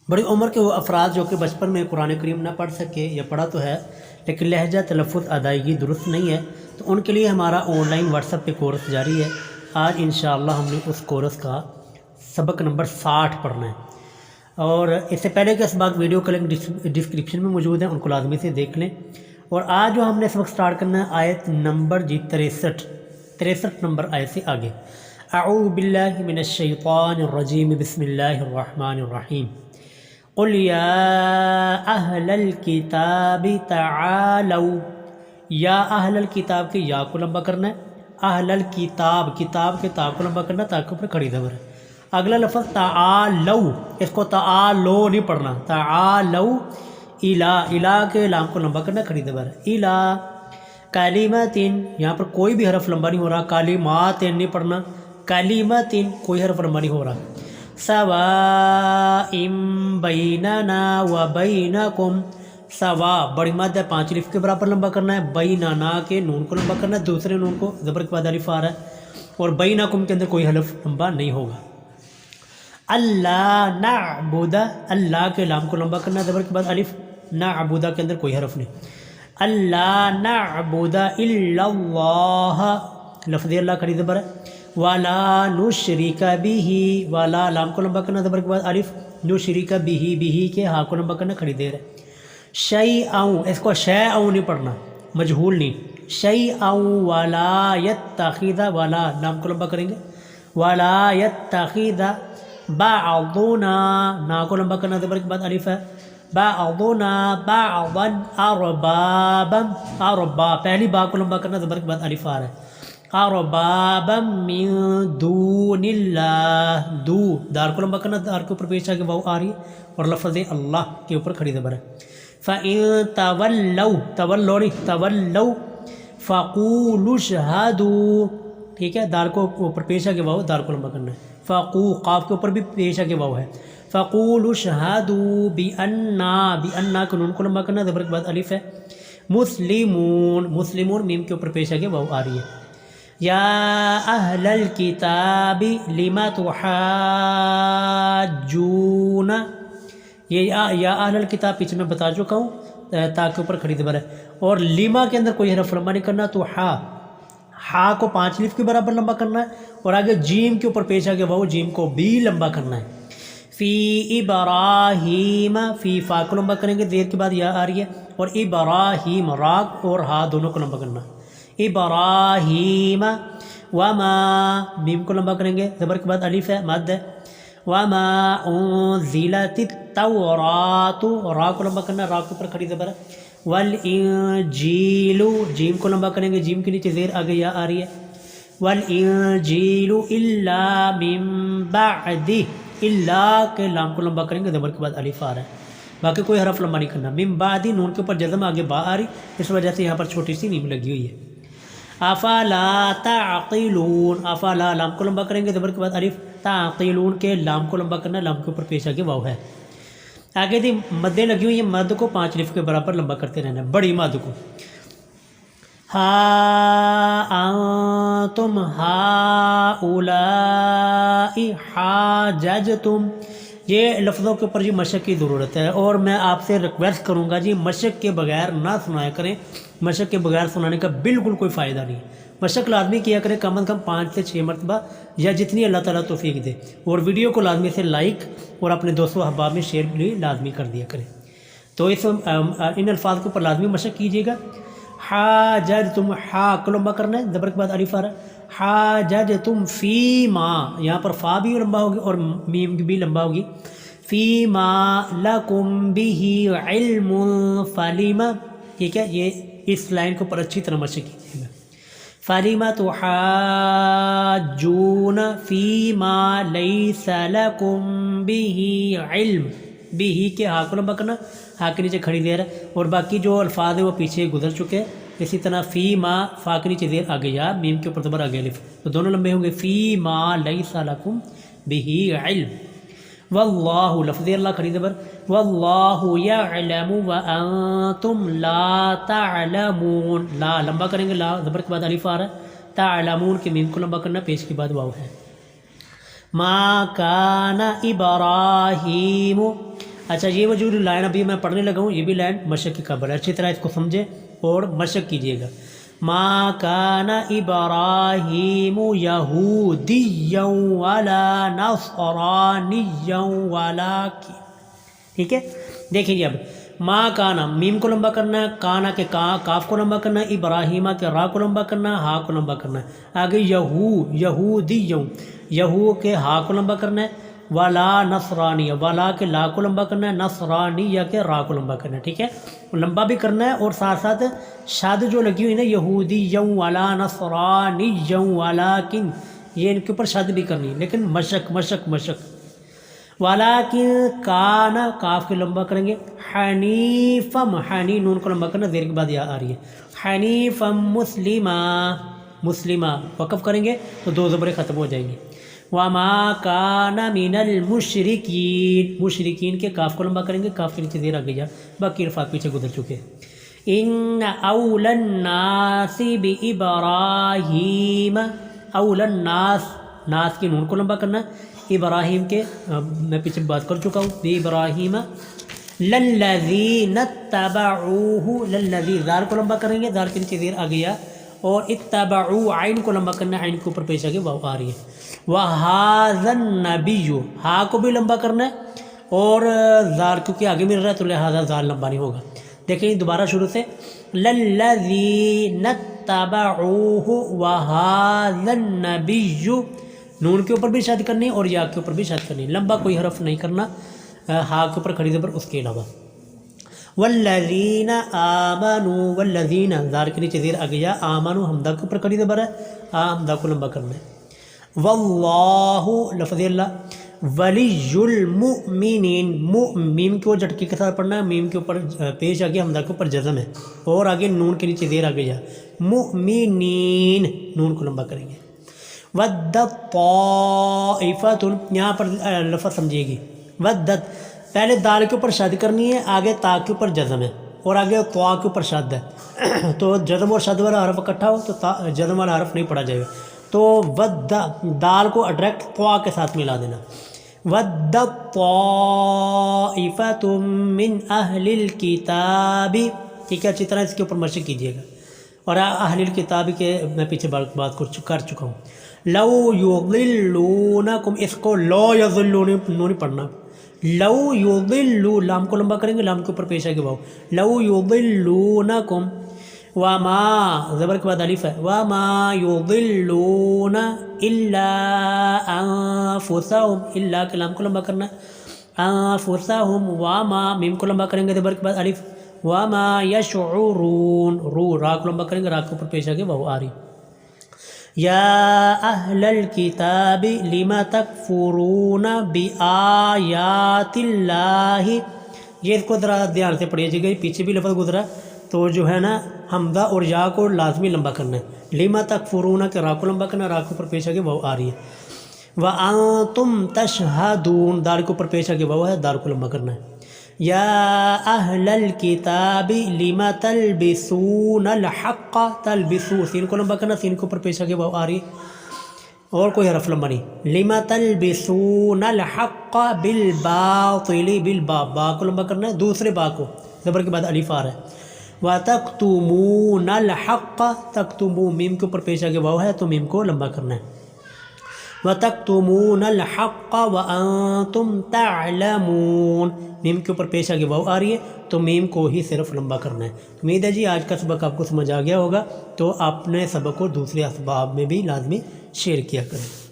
بڑی عمر کے وہ افراد جو کہ بچپن میں قرآن کریم نہ پڑھ سکے یا پڑھا تو ہے لیکن لہجہ تلفظ ادائیگی درست نہیں ہے، تو ان کے لیے ہمارا آن لائن واٹس ایپ پہ کورس جاری ہے۔ آج انشاءاللہ ہم نے اس کورس کا سبق نمبر 60 پڑھنا ہے، اور اس سے پہلے کے اسباق ویڈیو کا لنک ڈسکرپشن میں موجود ہیں، ان کو لازمی سے دیکھ لیں۔ اور آج جو ہم نے سبق سٹارٹ کرنا ہے آیت نمبر 63 نمبر آیت سے آگے۔ اعوذ باللہ من الشیطان الرجیم، بسم اللہ الرحمن الرحیم۔ قل یا اہل الکتاب تعالوا، یا اہل الکتاب کے یا کو لمبا کرنا ہے، اہل الکتاب کتاب کے تا کو لمبا کرنا ہے، تاکہ اوپر کھڑی زبر ہے۔ اگلا لفظ تعالوا، اس کو تعالو نہیں پڑھنا، تعالوا الہ کے لام کو لمبا کرنا، کھڑی زبر ہے، الہ کلمۃ، یہاں پر کوئی بھی حرف لمبا نہیں ہو رہا، کلمات نہیں پڑھنا، کلمۃ کوئی حرف لمبا نہیں ہو رہا۔ سواء بیننا و بینکم، سوا بڑی مد ہے 5 الف کے برابر لمبا کرنا ہے، بیننا کے نون کو لمبا کرنا ہے، دوسرے نون کو زبر کے بعد الف آ رہا ہے، اور بینکم کے اندر کوئی حرف لمبا نہیں ہوگا۔ اللہ نعبد، اللہ کے لام کو لمبا کرنا ہے، زبر کے بعد الف، نعبد کے اندر کوئی حرف نہیں۔ اللہ نعبد الا اللہ، لفظ اللہ کھڑی زبر ہے، ولا نشرک بہ، ولا لام کو لمبا کرنا، زبر کے بعد الف، نشرک بہ، بہ کے ہا کو لمبا کرنا، کھڑی دیر ہے۔ شیئا، اس کو شیئا نہیں پڑھنا، مجہول نہیں، شیئا ولا یتخذ، ولا لام کو لمبا کریں گے، ولا یتخذ بعضنا، نا کو لمبا کرنا، زبر کے بعد الف ہے، بعضنا بعضا اربابا، اربا پہلی با کو لمبا کرنا، زبر کے بعد الف آ رہا ہے، اربابا من دون اللہ، دو دار کو لمبا کرنا، دار کے اوپر پیش آگے واو آ رہی ہے، اور لفظ اللہ کے اوپر کھڑی زبر ہے۔ فَإِن تَوَلَّوْا، تولوا نہیں، تولوا فَقُولُوا اشْهَدُوا، ٹھیک ہے، دار کو اوپر پیش آگے واو، دار کو لمبا کرنا ہے، فقو قاف کے اوپر بھی پیش آگے واو ہے، فَقُولُوا اشْهَدُوا بِأَنَّا، بِأَنَّا کو نون کو لمبا کرنا، زبر کے بعد الف ہے، مسلمون، مسلمون میم کے اوپر پیش آگے واو آ رہی ہے۔ یا اہل الکتاب لم تحاجون، یہ یا اہل الکتاب پیچھے میں بتا چکا ہوں، تا کے اوپر کھڑی زبر ہے، اور لیما کے اندر کوئی حرف لمبا نہیں کرنا، تو ہا کو 5 الف کے برابر لمبا کرنا ہے، اور آگے جیم کے اوپر پیش آگے واو، جیم کو بھی لمبا کرنا ہے۔ فی ابراہیم، فی فا کو لمبا کریں گے، زیر کے بعد یا آ رہی ہے، اور ابراہیم را اور ہا دونوں کو لمبا کرنا، ابراہیم، وما میم کو لمبا کریں گے، زبر کے بعد الف ہے، مد ہے، وما انزلت التوراۃ، را کو لمبا کرنا، را کے اوپر کھڑی زبر ہے، والانجیل، جیم کو لمبا کریں گے، جیم کے نیچے زیر آگے یا آ رہی ہے، والانجیل الا من بعد، الا کے لام کو لمبا کریں گے، زبر کے بعد الف آ رہا ہے، باقی کوئی حرف لمبا نہیں کرنا۔ من بعد، نون کے اوپر جزم آگے با آ رہی، اس وجہ سے یہاں پر چھوٹی سی نیم لگی ہوئی ہے۔ افلا تعقلون، افلا لام کو لمبا کریں گے، زبر کے بعد الف، تعقلون کے لام کو لمبا کرنا، لام کے اوپر پیش آگے واو ہے۔ آگے دی مدیں لگی ہوئی ہیں، مد کو 5 الف کے برابر لمبا کرتے رہنا ہے، بڑی مد کو۔ ہا انتم ہؤلاء حاججتم، یہ لفظوں کے اوپر جی مشق کی ضرورت ہے، اور میں آپ سے ریکویسٹ کروں گا جی مشق کے بغیر نہ سنایا کریں، مشق کے بغیر سنانے کا بالکل کوئی فائدہ نہیں، مشق لازمی کیا کریں، کم از کم 5 سے 6 مرتبہ، یا جتنی اللہ تعالیٰ توفیق دے، اور ویڈیو کو لازمی سے لائک اور اپنے دوستوں احباب میں شیئر بھی لازمی کر دیا کریں۔ تو ان الفاظ کے اوپر لازمی مشق کیجیے گا۔ حاججتم، ہا کو لمبا کرنا ہے، زبر کے بعد الف آ رہا ہے، حاججتم فیما، یہاں پر فا بھی لمبا ہوگی اور میم بھی لمبا ہوگی، فیما لکم بہ علم فلم، ٹھیک ہے، یہ اس لائن کے اوپر اچھی طرح مشق کیجیے گا۔ فلم تحاجون فیما لیس لکم بہ علم، بھی کے ہا کو لمبا کرنا، ہا کے نیچے کھڑی دیر ہے، اور باقی جو الفاظ ہیں وہ پیچھے گزر چکے ہیں، اسی طرح فی ما، فا کے نیچے زیر آگے یا، میم کے اوپر زبر آگے الف، تو دونوں لمبے ہوں گے، فی ما لیس لکم بہ علم، واللہ لفظ اللہ کھڑی زبر، واللہ یعلم وانتم لا تعلمون، لا لمبا کریں گے، لا زبر کے بعد الف آ رہا ہے، تعلمون کے میم کو لمبا کرنا، پیش کے بعد واو ہے۔ ما کان ابراہیم، اچھا یہ وہ جو لائن ابھی میں پڑھنے لگا ہوں یہ بھی لائن مشق کی خبر ہے، اچھی طرح اس کو سمجھیں اور مشق کیجیے گا۔ ما کان ابراہیم یہودیا ولا نصرانیا ولکن، ٹھیک ہے، دیکھیں جی اب ما کانا میم کو لمبا کرنا ہے، کانا کے کاف کو لمبا کرنا ہے، ابراہیمہ کے را کو لمبا کرنا ہے، ہا کو لمبا کرنا ہے، آگے یہودیوں یہو کے ہا کو لمبا کرنا ہے، ولا نصرانیہ ولا کے لا کو لمبا کرنا ہے، نصرانیہ کے را کو لمبا کرنا ہے، ٹھیک ہے، لمبا بھی کرنا ہے اور ساتھ ساتھ شاد جو لگی ہوئی نا یہودیوں ولا نصرانیوں ولیکن، یہ ان کے اوپر شاد بھی کرنی ہے لیکن مشق مشق مشق۔ ولیکن کان کاف کے لمبا کریں گے، حنیفم حنی نون کو لمبا کرنا، زیر کے بعد یا آ رہی ہے، حنیفم مسلمہ مسلمہ، وقف کریں گے تو دو زبریں ختم ہو جائیں گی۔ وما کان من المشرکین مشرکین کے کاف کو لمبا کریں گے، کاف کے نیچے زیر آ گیا، باقی الفاظ پیچھے گزر چکے۔ ان اول الناس بابراہیم اول الناس ناس کی نون کو لمبا کرنا ہے، ابراہیم کے میں پیچھے بات کر چکا ہوں، ابراہیم للذین اتبعوہ للذی زال کو لمبا کریں گے، زال کے نیچے زیر آ گیا، اور اتبعو عین کو لمبا کرنا ہے، عین کے اوپر پیش آگے واو آ رہی ہے۔ وَهَذَا النَّبِيُّ ہا کو بھی لمبا کرنا ہے اور زال کیونکہ آگے مل رہا ہے تو لہٰذا زال لمبا نہیں ہوگا۔ دیکھیں دوبارہ شروع سے، لَلَّذِينَ اتَّبَعُوهُ وَهَذَا النَّبِيُّ نون کے اوپر بھی شاد کرنی اور یا کے اوپر بھی شاد کرنی، لمبا کوئی حرف نہیں کرنا ہا کے اوپر کھڑی زبر اس کے علاوہ۔ والذین آمنوا والذین زال کے نیچے زیر آ گیا، آمنوا حمدہ کے اوپر کھڑی زبر ہے، حمدہ کو لمبا کرنا ہے۔ واللہ لفظ اللہ، ولی المؤمنین میم کو جھٹکے کے ساتھ پڑھنا ہے، میم کے اوپر پیش آگے حمدہ کے اوپر جزم ہے اور آگے نون کے نیچے زیر آ گیا، مؤمنین نون کو لمبا کریں گے۔ ودت طائفۃ یہاں پر لفظ سمجھیے گی، ودت پہلے دال کے اوپر شاد کرنی ہے، آگے تا کے اوپر جزم ہے اور آگے طا کے اوپر شاد ہے، تو جزم اور شاد والا حرف اکٹھا ہو تو جزم والا حرف نہیں پڑھا جائے گا، تو ود دال کو ڈائریکٹ طا کے ساتھ ملا دینا۔ ود طائفۃ من اہل الکتاب، ٹھیک ہے، اچھی طرح اس کے اوپر مشق کیجیے گا، اور اہل الکتاب کے میں پیچھے بات کر چکا ہوں۔ لو یضلونکم، اس کو لو یضلون نہیں پڑھنا، لو یضلو لام کو لمبا کریں گے، لام کے اوپر پیش آگے واو، لو یضلونکم، وما زبر کے بعد الف ہے، وما یضلون الا انفسهم، الا کے لام کو لمبا کرنا ہے، انفسهم، وما میم کو لمبا کریں گے زبر کے بعد الف، وما یشعرون رو را کو لمبا کریں گے، را کے اوپر پیش آگے واو آ رہی۔ یا اہل الکتاب لم تکفرون بآیات اللہ، یہ اس کو ذرا دھیان سے پڑھیے گا، پیچھے بھی لفظ گزرا تو جو ہے نا حمزہ اور یا کو لازمی لمبا کرنا ہے، لم تکفرون کے را کو لمبا کرنا ہے، را کے اوپر پیش آگے واو آ رہی ہے۔ وانتم تشہدون دال کے اوپر پیش آگے واو ہے، دال کو لمبا کرنا ہے۔ یا اہل الکتاب لم تلبسون الحق، تلبسو سین کو لمبا کرنا، سین کے اوپر پیش آگے واو آ رہی اور کوئی حرف لمبا نہیں۔ لم تلبسون الحق بالباطل، بالبا با کو لمبا کرنا ہے، دوسرے با کو زبر کے بعد الف آ رہا ہے۔ وَتَكْتُمُونَ الْحَقَّ، تکتمو میم کے اوپر پیش آگے واو ہے تو میم کو لمبا کرنا ہے۔ وَتَكْتُمُونَ الْحَقَّ وَأَنْتُمْ تَعْلَمُونَ، میم کے اوپر پیش آگے واو آ رہی ہے تو میم کو ہی صرف لمبا کرنا ہے۔ امید ہے جی آج کا سبق آپ کو سمجھ آ گیا ہوگا، تو اپنے سبق کو دوسرے اسباب میں بھی لازمی شیئر کیا کریں۔